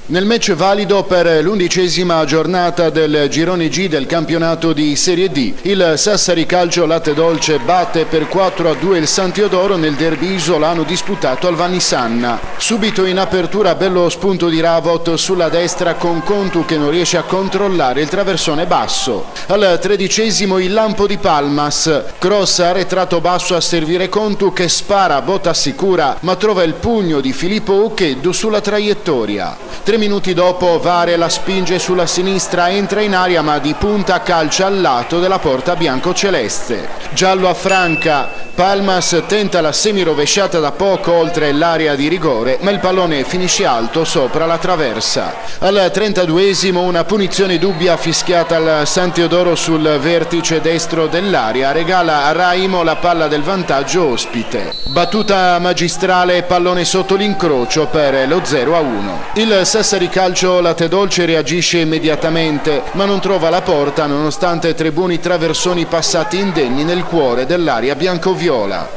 Nel match valido per l'11ª giornata del girone G del campionato di Serie D, il Sassari Calcio Latte Dolce batte per 4-2 il San Teodoro nel derby isolano disputato al Vannisanna. Subito in apertura bello spunto di Ravot sulla destra con Contu che non riesce a controllare il traversone basso. Al 13° il lampo di Palmas, cross arretrato basso a servire Contu che spara a botta sicura ma trova il pugno di Filippo Ucheddu sulla traiettoria. 3 minuti dopo Vare la spinge sulla sinistra, entra in aria ma di punta calcia al lato della porta biancoceleste. Giallo a Franca, Palmas tenta la semirovesciata da poco oltre l'area di rigore ma il pallone finisce alto sopra la traversa. Al 32° una punizione dubbia fischiata al San Teodoro sul vertice destro dell'area regala a Raimo la palla del vantaggio ospite. Battuta magistrale, pallone sotto l'incrocio per lo 0-1. Il Sassari Calcio Latte Dolce reagisce immediatamente ma non trova la porta nonostante 3 buoni traversoni passati indenni nel cuore dell'area biancoviola.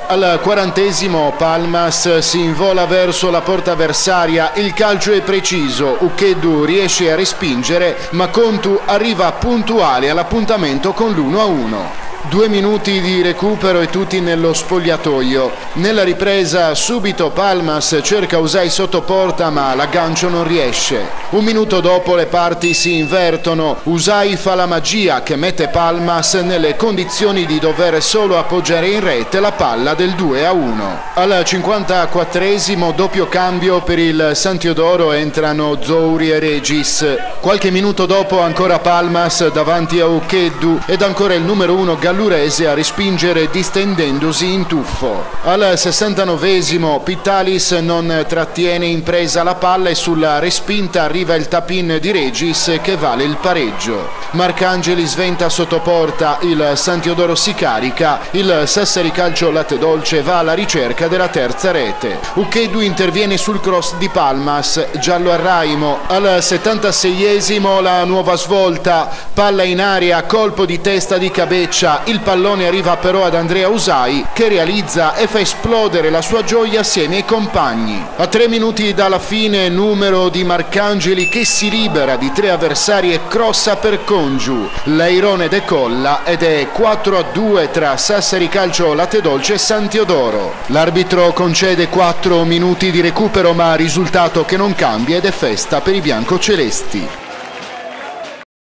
Al 40° Palmas si invola verso la porta avversaria, il calcio è preciso, Ucheddu riesce a respingere ma Contu arriva puntuale all'appuntamento con l'1-1. 2 minuti di recupero e tutti nello spogliatoio. Nella ripresa subito Palmas cerca Usai sotto porta ma l'aggancio non riesce. 1 minuto dopo le parti si invertono, Usai fa la magia che mette Palmas nelle condizioni di dover solo appoggiare in rete la palla del 2-1. Al 54° doppio cambio per il San Teodoro, entrano Zouri e Regis. Qualche minuto dopo ancora Palmas davanti a Ucheddu ed ancora il numero 1 Gallurese a respingere distendendosi in tuffo. Al 69° Pitalis non trattiene in presa la palla e sulla respinta arriva il tap-in di Regis che vale il pareggio. Marcangeli sventa sotto porta, il San Teodoro si carica, il Sassari Calcio Latte Dolce va alla ricerca della terza rete. Ucheddu interviene sul cross di Palmas, giallo a Raimo. Al 76° la nuova svolta, palla in aria, colpo di testa di Cabeccia. Il pallone arriva però ad Andrea Usai che realizza e fa esplodere la sua gioia assieme ai compagni. A 3 minuti dalla fine numero di Marcangeli che si libera di 3 avversari e crossa per Congiu. L'airone decolla ed è 4-2 tra Sassari Calcio Latte Dolce e San Teodoro. L'arbitro concede 4 minuti di recupero ma risultato che non cambia ed è festa per i biancocelesti.